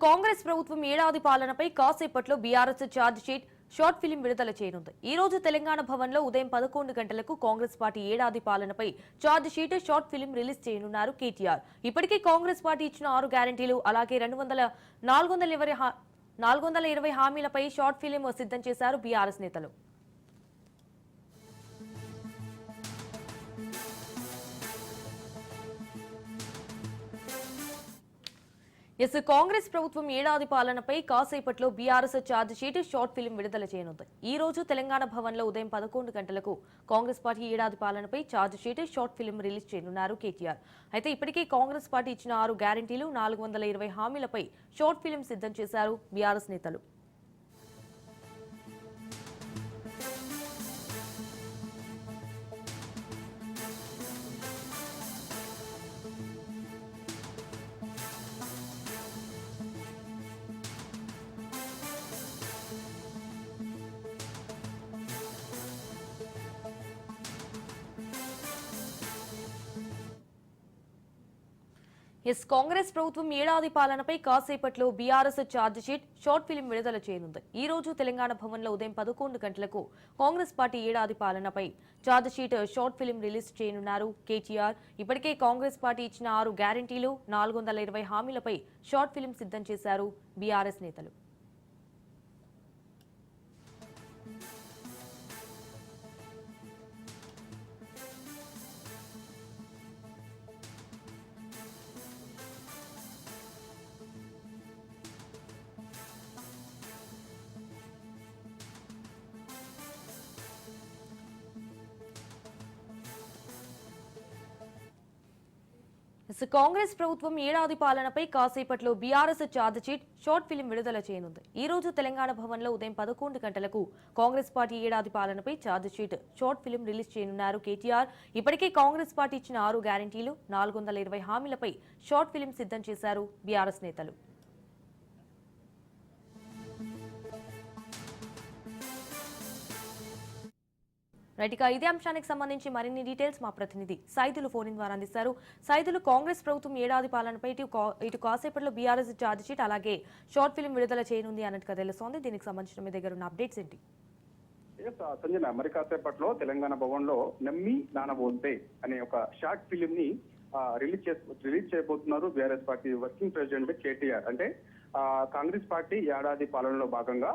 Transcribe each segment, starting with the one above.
కాంగ్రెస్ ప్రభుత్వం ఏడాది పాలనపై కాసేపట్లో BRS charge sheet short film విడుదల చేయనుంది. ఈ రోజు తెలంగాణ భవన్ లో ఉదయం 11 గంటలకు కాంగ్రెస్ పార్టీ ఏడాది పాలనపై charge sheet short film release చేయనున్నారు కేటీఆర్. ఇప్పటికే కాంగ్రెస్ పార్టీ ఇచ్చిన 6 గ్యారెంటీలు అలాగే 420 హామీలపై షార్ట్ ఫిలిం సిద్ధం చేశారు బీఆర్ఎస్ నేతలు. కాంగ్రెస్ ప్రభుత్వం ఏడాది పాలనపై కాసేపట్లో BRS charge sheet short film విడుదల చేయనుంది. ఈ రోజు తెలంగాణ భవన్ లో ఉదయం 11 గంటలకు కాంగ్రెస్ పార్టీ ఏడాది పాలనపై charge sheet short film release చేయనున్నారు కేటీఆర్. అయితే ఇప్పటికే కాంగ్రెస్ పార్టీ ఇచ్చిన 6 గ్యారెంటీలు 420 హామీలపై షార్ట్ ఫిలిం సిద్ధం చేశారు బీఆర్ఎస్ నేతలు. కాంగ్రెస్ ప్రభుత్వం ఏడాది పాలనపై కాసేపట్లో BRS charge sheet short film విడుదల చేయనుంది. ఈ రోజు తెలంగాణ భవన్ లో ఉదయం 11 గంటలకు కాంగ్రెస్ పార్టీ ఏడాది పాలనపై charge sheet short film release చేయనున్నారు కేటీఆర్. ఇప్పటికే కాంగ్రెస్ పార్టీ ఇచ్చిన 6 గ్యారెంటీలు 420 హామీలపై షార్ట్ ఫిలిం సిద్ధం చేశారు బీఆర్ఎస్ నేతలు. కాంగ్రెస్ ప్రభుత్వం ఏడాది పాలనపై కాసేపట్లో BRS charge sheet short film విడుదల చేయనుంది. ఈ రోజు తెలంగాణ భవన్ లో ఉదయం 11 గంటలకు కాంగ్రెస్ పార్టీ ఏడాది పాలనపై charge sheet short film release చేయనున్నారు కేటీఆర్. ఇప్పటికే కాంగ్రెస్ పార్టీ ఇచ్చిన 6 గ్యారెంటీలు 420 హామీలపై షార్ట్ ఫిలిం సిద్ధం చేశారు బీఆర్ఎస్ నేతలు. రైట్గా ఇదే అంశానికి సంబంధించి మరిన్ని డీటెయిల్స్ మా ప్రతినిధి సైదులు ఫోన్ ద్వారా అందిస్తారు. సైదులు, కాంగ్రెస్ ప్రభుత్వం ఏడాది పాలనపై ఇటు కాసేపట్లో బీఆర్ఎస్ ఛార్జ్ షీట్ అలాగే షార్ట్ ఫిలిం విడుదల చేయనుంది అన్నట్టుగా తెలుస్తోంది. దీనికి సంబంధించిన మీ దగ్గర ఉన్న అప్డేట్స్ ఏంటి? సంజన, మరి కాసేపట్లో తెలంగాణ భవన్ లో నమ్మి నానబోతే అనే ఒక షార్ట్ ఫిలిం ని రిలీజ్ చేయబోతున్నారు BRS party working president KTR. అంటే కాంగ్రెస్ పార్టీ ఏడాది పాలనలో భాగంగా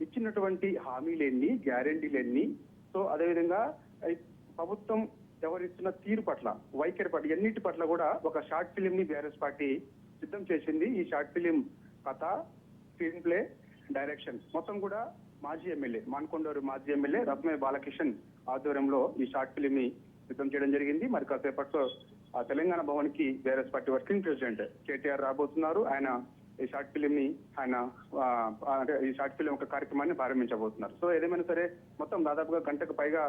ఇచ్చినటువంటి హామీలేన్ని, గ్యారెంటీలెన్ని, సో అదేవిధంగా ప్రభుత్వం ఎవరిస్తున్న తీరు పట్ల, వైఖరి పట్ల, ఎన్నిటి పట్ల కూడా ఒక షార్ట్ ఫిలిం ని బీఆర్ఎస్ పార్టీ సిద్ధం చేసింది. ఈ షార్ట్ ఫిలిం కథ, స్క్రీన్ ప్లే, డైరెక్షన్ మొత్తం కూడా మాజీ ఎమ్మెల్యే, మాన్కొండూరు మాజీ ఎమ్మెల్యే రత్మే బాలకిషన్ ఆధ్వర్యంలో ఈ షార్ట్ ఫిలిం ని సిద్ధం చేయడం జరిగింది. మరి కాసేపట్లో తెలంగాణ భవన్ కి BRS party working president KTR రాబోతున్నారు. ఆయన ఈ షార్ట్ ఫిలిం ని ఈ షార్ట్ ఫిలిం ఒక కార్యక్రమాన్ని ప్రారంభించబోతున్నారు. సో ఏదేమైనా సరే మొత్తం దాదాపుగా గంటకు పైగా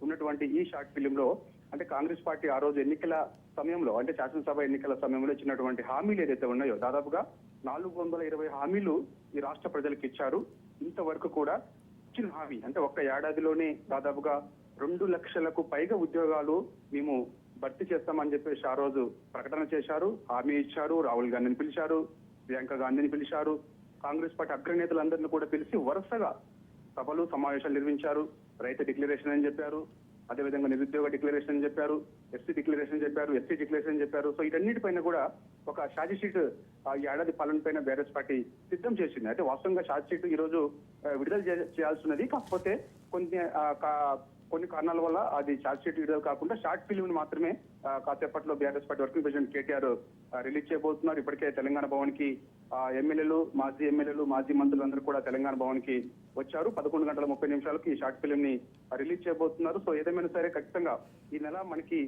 ఉన్నటువంటి ఈ షార్ట్ ఫిలిం లో అంటే కాంగ్రెస్ పార్టీ ఆ రోజు ఎన్నికల సమయంలో, అంటే శాసనసభ ఎన్నికల సమయంలో ఇచ్చినటువంటి హామీలు ఏదైతే ఉన్నాయో దాదాపుగా 420 హామీలు ఈ రాష్ట్ర ప్రజలకు ఇచ్చారు. ఇంతవరకు కూడా ఇచ్చిన హామీ అంటే ఒక్క ఏడాదిలోనే దాదాపుగా 2 లక్షలకు పైగా ఉద్యోగాలు మేము భర్తీ చేస్తామని చెప్పేసి ఆ రోజు ప్రకటన చేశారు, హామీ ఇచ్చారు. రాహుల్ గాంధీని పిలిచారు, ప్రియాంక గాంధీని పిలిచారు, కాంగ్రెస్ పార్టీ అగ్రనేతలందరినీ కూడా పిలిచి వరుసగా సభలు, సమావేశాలు నిర్వహించారు. రైతు డిక్లరేషన్ అని చెప్పారు, అదేవిధంగా నిరుద్యోగ డిక్లరేషన్ అని చెప్పారు, ఎస్సీ డిక్లరేషన్ చెప్పారు, ఎస్సీ డిక్లరేషన్ చెప్పారు. సో వీటన్నిటిపైన కూడా ఒక ఛార్జ్ షీట్ ఈ ఏడాది పాలన పైన బీఆర్ఎస్ పార్టీ సిద్ధం చేసింది. అయితే వాస్తవంగా ఛార్జ్ షీట్ ఈ రోజు విడుదల చేయాల్సి ఉన్నది. కాకపోతే కొన్ని కారణాల వల్ల అది ఛార్జ్ షీట్ విడుదల కాకుండా షార్ట్ ఫిలిం మాత్రమే కాసేపట్లో BRS party working president KTR release చేయబోతున్నారు. ఇప్పటికే తెలంగాణ భవన్ కి ఎమ్మెల్యేలు, మాజీ మంత్రులందరూ కూడా తెలంగాణ భవన్ కి వచ్చారు. 11:30 ఈ షార్ట్ ఫిలిం ని రిలీజ్ చేయబోతున్నారు. సో ఏదేమైనా సరే ఖచ్చితంగా ఈ నెల మనకి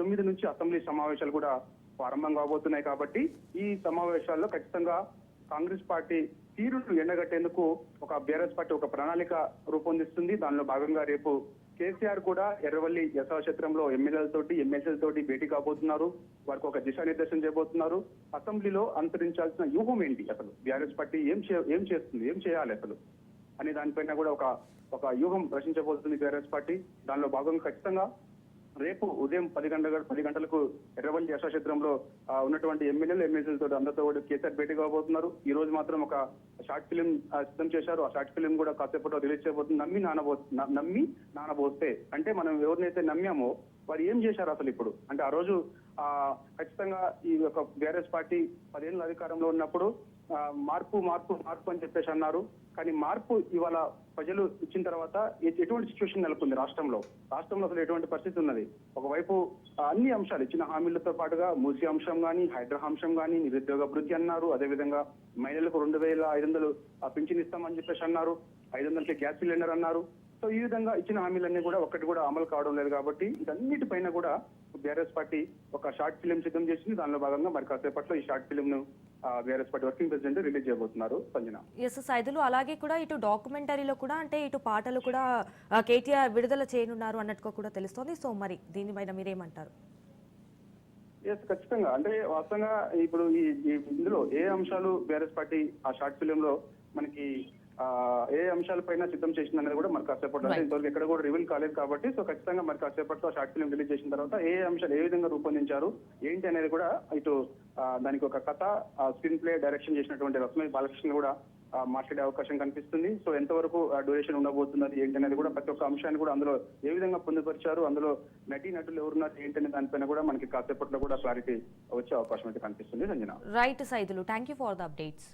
9 నుంచి అసెంబ్లీ సమావేశాలు కూడా ప్రారంభం కాబోతున్నాయి. కాబట్టి ఈ సమావేశాల్లో ఖచ్చితంగా కాంగ్రెస్ పార్టీ తీరును ఎండగట్టేందుకు ఒక బీఆర్ఎస్ పార్టీ ఒక ప్రణాళిక రూపొందిస్తుంది. దానిలో భాగంగా రేపు కేసీఆర్ కూడా ఎర్రవల్లి యశోక్షేత్రంలో ఎమ్మెల్యేలతోటి భేటీ కాబోతున్నారు. వారికి ఒక దిశానిర్దేశం చేయబోతున్నారు. అసెంబ్లీలో అనుసరించాల్సిన వ్యూహం ఏంటి, అసలు బీఆర్ఎస్ పార్టీ ఏం చేస్తుంది, ఏం చేయాలి అసలు అనే దానిపైన కూడా ఒక వ్యూహం రచించబోతుంది బీఆర్ఎస్ పార్టీ. దానిలో భాగంగా ఖచ్చితంగా రేపు ఉదయం 10 గంటలకు ఎర్రవల్లి యశాక్షేత్రంలో ఉన్నటువంటి ఎమ్మెల్యేలు ఎమ్మెల్సీలతో అందరితో కూడా కేసీఆర్ భేటీ కాబోతున్నారు. ఈ రోజు మాత్రం ఒక షార్ట్ ఫిలిం సిద్ధం చేశారు. ఆ షార్ట్ ఫిలిం కూడా కాసేపట్లో రిలీజ్ చేయబోతుంది. నమ్మి నానబోస్తే అంటే మనం ఎవరినైతే నమ్మామో వారు ఏం చేశారు అసలు ఇప్పుడు అంటే ఆ రోజు ఖచ్చితంగా ఈ యొక్క బీఆర్ఎస్ పార్టీ 10 ఏళ్ళ అధికారంలో ఉన్నప్పుడు మార్పు మార్పు మార్పు అని చెప్పేసి అన్నారు. కానీ మార్పు ఇవాళ ప్రజలు ఇచ్చిన తర్వాత ఎటువంటి సిచ్యువేషన్ నెలకొంది రాష్ట్రంలో అసలు ఎటువంటి పరిస్థితి ఉన్నది. ఒకవైపు అన్ని అంశాలు ఇచ్చిన హామీలతో పాటుగా మూసీ అంశం కానీ, హైడ్రా అంశం కానీ, నిరుద్యోగ భృతి అన్నారు. అదేవిధంగా మహిళలకు 2500 పింఛన్ ఇస్తామని చెప్పేసి అన్నారు. 500కి గ్యాస్ సిలిండర్ అన్నారు. సో ఈ విధంగా ఇచ్చిన హామీలన్నీ కూడా ఒక్కటి కూడా అమలు కావడం లేదు. కాబట్టి ఇదన్నిటిపైన కూడా బీఆర్ఎస్ పార్టీ ఒక షార్ట్ ఫిలిం సిద్ధం చేసింది. దానిలో భాగంగా మరి కాసేపట్లో ఈ షార్ట్ ఫిలిం ను BRS party working president release చేయబోతున్నారు. సంజన, ఎస్ సైదులు, అలాగే కూడా ఇటు డాక్యుమెంటరీలో కూడా అంటే ఇటు పాటలు కూడా కేటీఆర్ విడుదల చేయనున్నారు అన్నట్టుగా కూడా తెలుస్తోంది. సో మరి దీనిపైన మీరేమంటారు? ఎస్, ఖచ్చితంగా. అంటే వాస్తవంగా ఇప్పుడు ఇందులో ఏ అంశాలు బీఆర్ఎస్ పార్టీ ఆ షార్ట్ ఫిలిం లో మనకి ఏ అంశాలపైన సిద్ధం చేసింది అనేది కూడా మరి కాసేపట్లో అంటే ఇంతవరకు ఎక్కడ కూడా రివీల్ కాలేదు కాబట్టి సో ఖచ్చితంగా మరి కాసేపట్లో షార్ట్ ఫిలిం రిలీజ్ చేసిన తర్వాత ఏ అంశాలు ఏ విధంగా రూపొందించారు ఏంటి అనేది కూడా ఇటు దానికి ఒక కథ స్క్రీన్ ప్లే డైరెక్షన్ చేసినటువంటి రస్మై బాలకృష్ణ కూడా మాట్లాడే అవకాశం కనిపిస్తుంది. సో ఎంతవరకు డ్యూరేషన్ ఉండబోతున్నది ఏంటి అనేది కూడా ప్రతి ఒక్క అంశాన్ని కూడా అందులో ఏ విధంగా పొందుపరిచారు, అందులో నటులు ఎవరున్నారు ఏంటి అనే దానిపైన కూడా మనకి కాసేపట్లో కూడా క్లారిటీ వచ్చే అవకాశం అయితే కనిపిస్తుంది. Sanjana, right Saidulu, thank you for the updates.